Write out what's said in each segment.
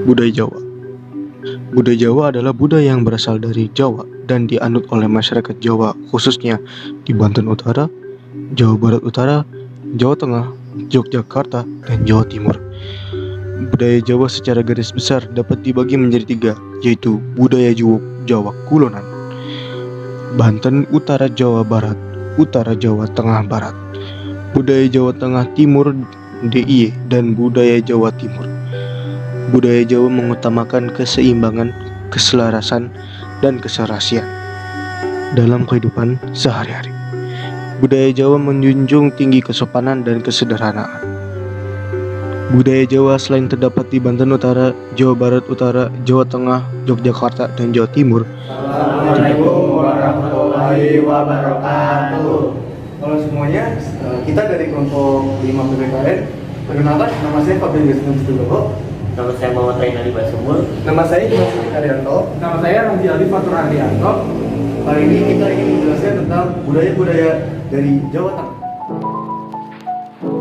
Budaya Jawa. Budaya Jawa adalah budaya yang berasal dari Jawa dan dianut oleh masyarakat Jawa, khususnya di Banten Utara, Jawa Barat Utara, Jawa Tengah, Yogyakarta, dan Jawa Timur. Budaya Jawa secara garis besar dapat dibagi menjadi tiga, yaitu budaya Jawa Kulonan, Banten Utara Jawa Barat, Utara Jawa Tengah Barat, budaya Jawa Tengah Timur DIY, dan budaya Jawa Timur. Budaya Jawa mengutamakan keseimbangan, keselarasan, dan keserasian dalam kehidupan sehari-hari. Budaya Jawa menjunjung tinggi kesopanan dan kesederhanaan. Budaya Jawa selain terdapat di Banten Utara, Jawa Barat Utara, Jawa Tengah, Yogyakarta, dan Jawa Timur. Assalamualaikum warahmatullahi wabarakatuh. Halo semuanya, kita dari kelompok 5 PPKN. Perkenalkan, nama saya Fabian Wisnu Sudowo. Nama saya Muhammad Rainali Basumul. Nama saya Dimas Karyanto. Nama saya Ramzi Ali Fatur Hardianto. Hari ini kita ingin menjelaskan tentang budaya-budaya dari Jawa Tengah.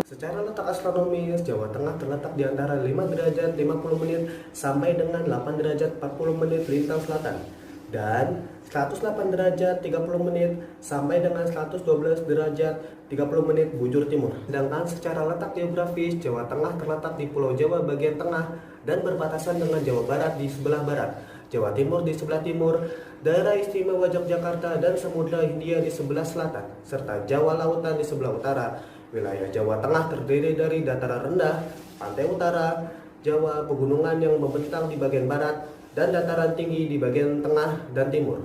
Secara letak astronomis, Jawa Tengah terletak di antara 5 derajat 50 menit sampai dengan 8 derajat 40 menit lintang selatan, dan 108 derajat 30 menit sampai dengan 112 derajat 30 menit bujur timur. Sedangkan secara letak geografis, Jawa Tengah terletak di Pulau Jawa bagian tengah dan berbatasan dengan Jawa Barat di sebelah barat, Jawa Timur di sebelah timur, Daerah Istimewa Yogyakarta dan Samudra Hindia di sebelah selatan, serta Jawa Lautan di sebelah utara. Wilayah Jawa Tengah terdiri dari dataran rendah, pantai utara, Jawa, pegunungan yang membentang di bagian barat, dan dataran tinggi di bagian tengah dan timur.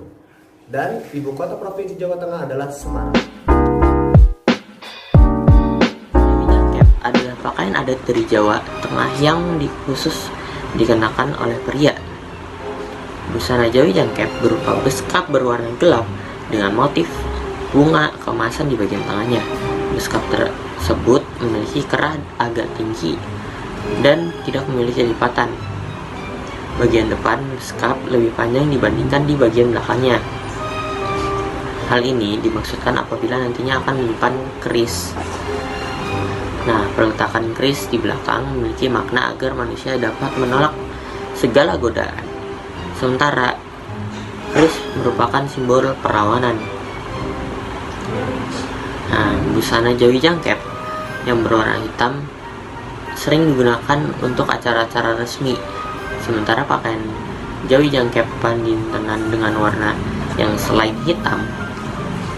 Dan ibu kota provinsi Jawa Tengah adalah Semarang. Cap adalah pakaian adat dari Jawa Tengah yang khusus dikenakan oleh pria. Busana Jawi jangkep berupa beskap berwarna gelap dengan motif bunga keemasan di bagian tengahnya. Beskap tersebut memiliki kerah agak tinggi dan tidak memiliki lipatan. Bagian depan beskap lebih panjang dibandingkan di bagian belakangnya. Hal ini dimaksudkan apabila nantinya akan menyimpan keris. Nah, peletakan keris di belakang memiliki makna agar manusia dapat menolak segala godaan. Sementara keris merupakan simbol perawanan. Nah, busana Jawi jangkep yang berwarna hitam sering digunakan untuk acara-acara resmi. Sementara pakaian Jawi jangkep pandintenan dengan warna yang selain hitam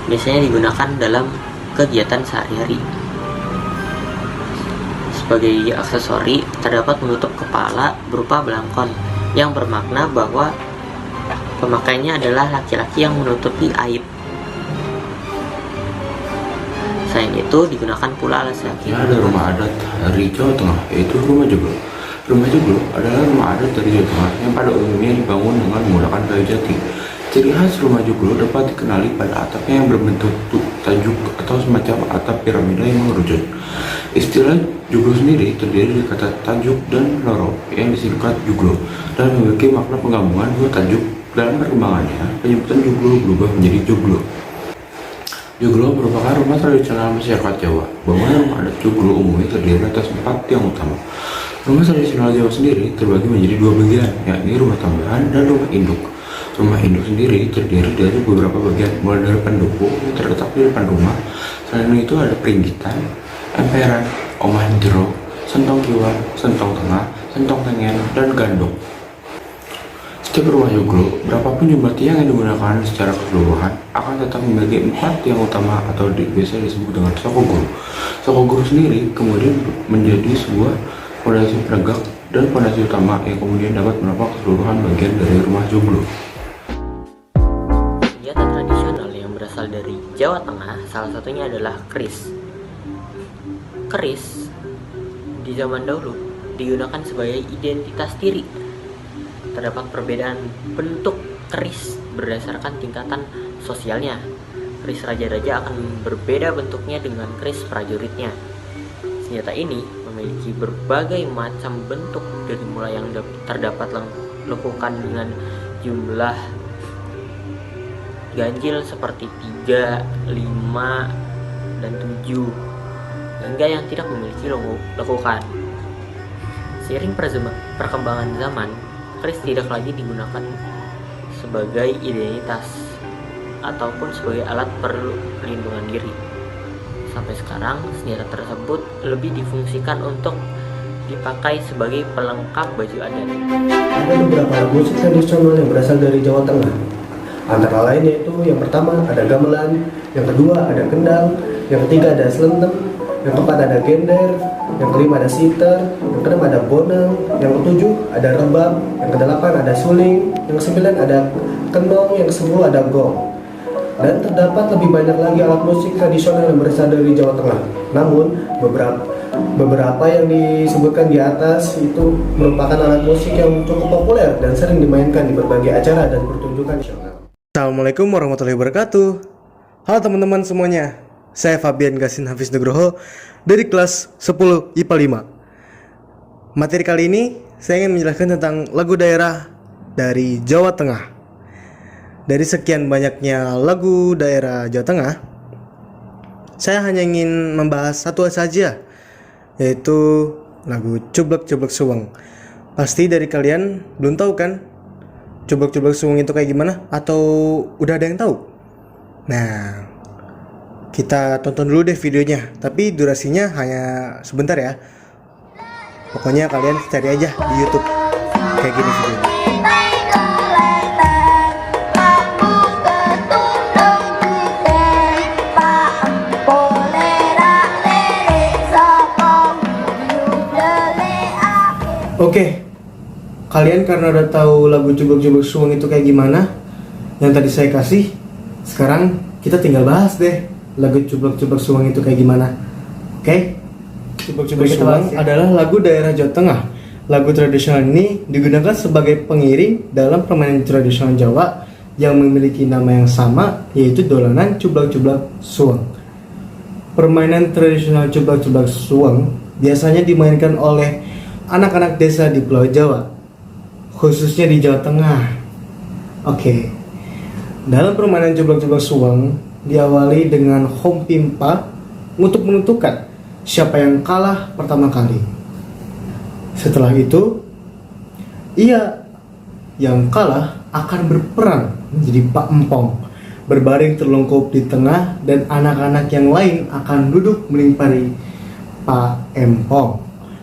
biasanya digunakan dalam kegiatan sehari-hari. Sebagai aksesori, terdapat penutup kepala berupa belangkon yang bermakna bahwa pemakainya adalah laki-laki yang menutupi aib. Selain itu, digunakan pula alas kaki. Ada rumah adat dari Jawa Tengah, yaitu rumah joglo. Rumah joglo adalah rumah adat dari Jawa Tengah yang pada umumnya dibangun dengan menggunakan kayu jati. Ciri khas rumah joglo dapat dikenali pada atapnya yang berbentuk tajuk atau semacam atap piramida yang mengerucut. Istilah joglo sendiri terdiri dari kata tajuk dan loro yang disingkat joglo dan memiliki makna penggabungan dua tajuk. Dalam perkembangannya, penyebutan joglo berubah menjadi joglo. Joglo merupakan rumah tradisional masyarakat Jawa. Bangunan rumah adat joglo umumnya terdiri atas 4 tiang utama. Rumah tradisional Jawa sendiri terbagi menjadi 2 bagian, yakni rumah tambahan dan rumah induk. Rumah induk sendiri terdiri dari beberapa bagian, mulai dari pendopo yang terletak di depan rumah. Selain itu ada peringgitan, emperan, omah jero, sentong kiwan, sentong tengah, sentong tengen, dan gandong. Setiap rumah joglo, berapapun jumlah tiang yang digunakan secara keseluruhan, akan tetap memiliki 4 tiang utama atau biasa disebut dengan sokoguru. Sokoguru sendiri kemudian menjadi sebuah fondasi penegak dan fondasi utama yang kemudian dapat menopang keseluruhan bagian dari rumah joglo. Senjata tradisional yang berasal dari Jawa Tengah salah satunya adalah keris. Keris di zaman dahulu digunakan sebagai identitas diri. Terdapat perbedaan bentuk keris berdasarkan tingkatan sosialnya. Keris raja-raja akan berbeda bentuknya dengan keris prajuritnya. Senjata ini memiliki berbagai macam bentuk, dari mulai yang terdapat lekukan dengan jumlah ganjil seperti 3, 5, dan 7, hingga yang tidak memiliki lekukan. Seiring perkembangan zaman, keris tidak lagi digunakan sebagai identitas ataupun sebagai alat perlindungan diri. Sampai sekarang, senjata tersebut lebih difungsikan untuk dipakai sebagai pelengkap baju adat. Ada beberapa alat musik tradisional yang berasal dari Jawa Tengah. Antara lain yaitu yang pertama ada gamelan, yang kedua ada kendang, yang ketiga ada slenteng, yang keempat ada gender, yang kelima ada sitar, yang keenam ada bonang, yang ketujuh ada rebab, yang kedelapan ada suling, yang kesembilan ada kendong, yang kesepuluh ada gong. Dan terdapat lebih banyak lagi alat musik tradisional yang berasal dari Jawa Tengah. Namun beberapa yang disebutkan di atas itu merupakan alat musik yang cukup populer dan sering dimainkan di berbagai acara dan pertunjukan nasional. Assalamualaikum warahmatullahi wabarakatuh. Halo teman-teman semuanya. Saya Fabian Gasin Hafiz Nugroho dari kelas 10 IPA 5. Materi kali ini saya ingin menjelaskan tentang lagu daerah dari Jawa Tengah. Dari sekian banyaknya lagu daerah Jawa Tengah, saya hanya ingin membahas satu saja, yaitu lagu Cublek-Cublek Suweng. Pasti dari kalian belum tahu kan Cublek-Cublek Suweng itu kayak gimana? Atau udah ada yang tahu? Nah, kita tonton dulu deh videonya. Tapi durasinya hanya sebentar ya. Pokoknya kalian cari aja di YouTube kayak gini videonya. Oke, kalian karena udah tahu lagu Cublek-Cublek Suweng itu kayak gimana yang tadi saya kasih, sekarang kita tinggal bahas deh lagu Cublek-Cublek Suweng itu kayak gimana. Oke? Cublek-Cublek Suweng adalah lagu daerah Jawa Tengah. Lagu tradisional ini digunakan sebagai pengiring dalam permainan tradisional Jawa yang memiliki nama yang sama, yaitu dolanan Cublek-Cublek Suweng. Permainan tradisional Cublek-Cublek Suweng biasanya dimainkan oleh anak-anak desa di Pulau Jawa, khususnya di Jawa Tengah. Oke. Dalam permainan Cublek-Cublek Suweng diawali dengan home pimpa untuk menentukan siapa yang kalah pertama kali. Setelah itu, ia yang kalah akan berperan menjadi Pak Empong, berbaring terlungkup di tengah, dan anak-anak yang lain akan duduk melingkari Pak Empong.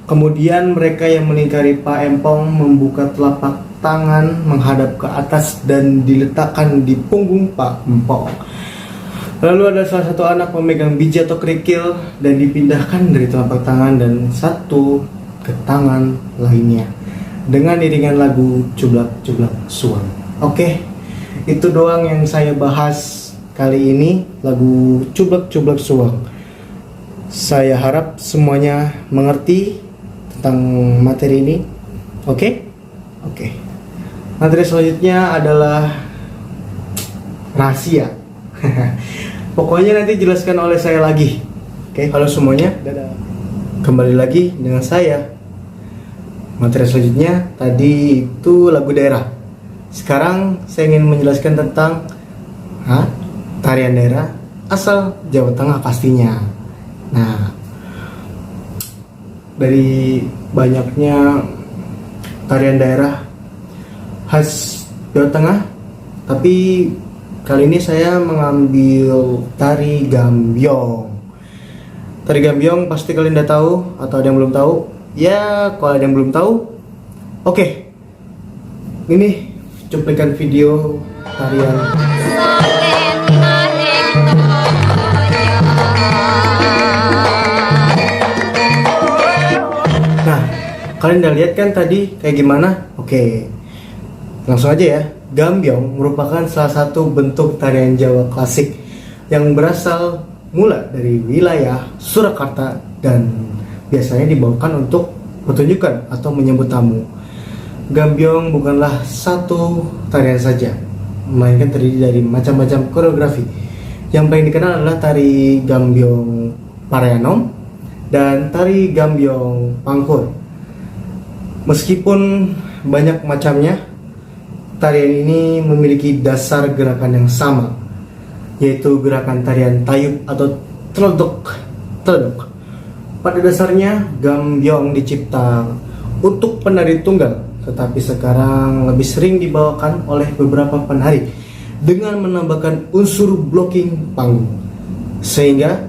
Kemudian mereka yang melingkari Pak Empong membuka telapak tangan menghadap ke atas dan diletakkan di punggung Pak Empong. Lalu ada salah satu anak memegang biji atau kerikil dan dipindahkan dari telapak tangan dan satu ke tangan lainnya dengan iringan lagu Cublek-Cublek Suweng. Oke, itu doang yang saya bahas kali ini, lagu Cublek-Cublek Suweng. Saya harap semuanya mengerti tentang materi ini. Oke. Materi selanjutnya adalah rahasia. Pokoknya nanti jelaskan oleh saya lagi. Oke, halo semuanya. Dadah. Kembali lagi dengan saya. Materi selanjutnya tadi itu lagu daerah. Sekarang saya ingin menjelaskan tentang tarian daerah asal Jawa Tengah pastinya. Nah, dari banyaknya tarian daerah khas Jawa Tengah, tapi kali ini saya mengambil tari gambyong. Tari gambyong pasti kalian udah tahu, atau ada yang belum tahu? Ya, kalau ada yang belum tahu, oke. Ini cuplikan video tarian. Nah, kalian udah lihat kan tadi kayak gimana? Oke, langsung aja ya. Gambyong merupakan salah satu bentuk tarian Jawa klasik yang berasal mula dari wilayah Surakarta dan biasanya dibawakan untuk pertunjukan atau menyambut tamu. Gambyong bukanlah satu tarian saja, melainkan terdiri dari macam-macam koreografi. Yang paling dikenal adalah tari gambyong Parayanom dan tari gambyong Pangkur. Meskipun banyak macamnya, tarian ini memiliki dasar gerakan yang sama, yaitu gerakan tarian tayub atau teledok. Pada dasarnya, gambyong dicipta untuk penari tunggal, tetapi sekarang lebih sering dibawakan oleh beberapa penari dengan menambahkan unsur blocking panggung, sehingga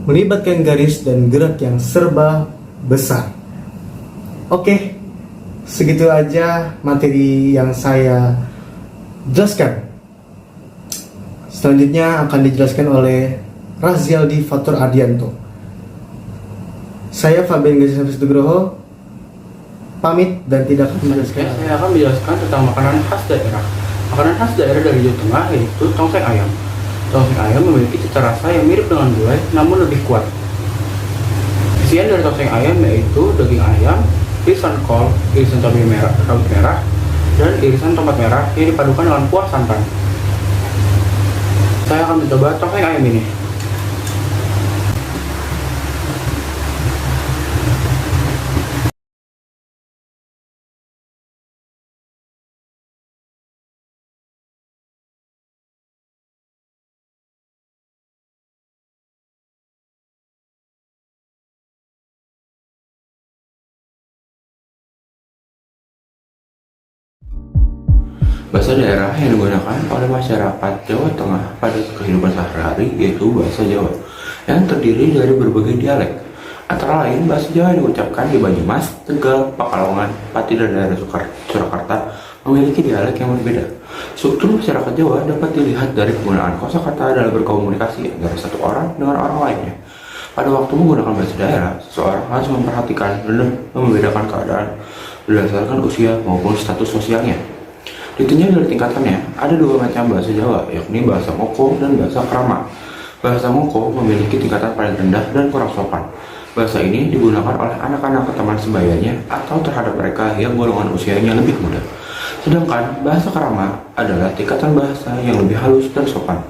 melibatkan garis dan gerak yang serba besar. Oke, segitu aja materi yang saya jelaskan. Selanjutnya akan dijelaskan oleh Razialdi Fatur Ardianto. Saya Fabian Gajah Nugroho pamit dan tidak akan menjelaskan. Saya akan menjelaskan tentang makanan khas daerah. Makanan khas daerah dari Jawa Tengah yaitu tongseng ayam. Tongseng ayam memiliki cita rasa yang mirip dengan gulai namun lebih kuat. Isian dari tongseng ayam yaitu daging ayam, irisan kol, irisan cabai merah, rawit merah, dan irisan tomat merah yang dipadukan dengan kuah santan. Saya akan mencoba tongseng ayam ini. Bahasa daerah yang digunakan oleh masyarakat Jawa Tengah pada kehidupan sehari-hari yaitu bahasa Jawa yang terdiri dari berbagai dialek. Antara lain, bahasa Jawa yang diucapkan di Banyumas, Tegal, Pekalongan, Pati, dan daerah Surakarta memiliki dialek yang berbeda. Struktur masyarakat Jawa dapat dilihat dari penggunaan kosakata dalam berkomunikasi antara satu orang dengan orang lainnya. Pada waktu menggunakan bahasa daerah, seseorang harus memperhatikan dan membedakan keadaan berdasarkan usia maupun status sosialnya. Ditinjau dari tingkatannya, ada dua macam bahasa Jawa, yakni bahasa Moko dan bahasa Krama. Bahasa Moko memiliki tingkatan paling rendah dan kurang sopan. Bahasa ini digunakan oleh anak-anak teman sebayanya atau terhadap mereka yang golongan usianya lebih muda. Sedangkan bahasa Krama adalah tingkatan bahasa yang lebih halus dan sopan.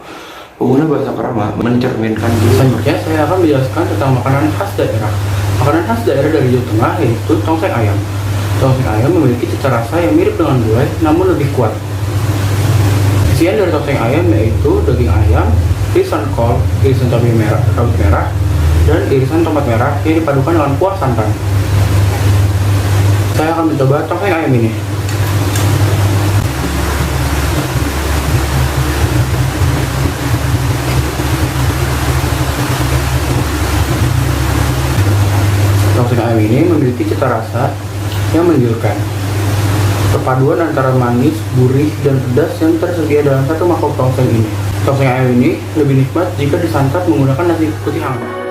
Pengguna bahasa Krama mencerminkan diri. Selanjutnya saya akan menjelaskan tentang makanan khas daerah. Makanan khas daerah dari Jawa Tengah yaitu tongseng ayam. Tongseng ayam memiliki cita rasa yang mirip dengan gulai namun lebih kuat. Isian dari tongseng ayam yaitu daging ayam, irisan kol, irisan cabai merah, rawit merah, dan irisan tomat merah yang dipadukan dengan kuah santan. Saya akan mencoba tongseng ayam ini. Tongseng ayam ini memiliki cita rasa yang menggiurkan. Perpaduan antara manis, gurih, dan pedas yang tersedia dalam satu mangkok tongseng ini. Tongseng ayam ini lebih nikmat jika disantap menggunakan nasi putih hangat.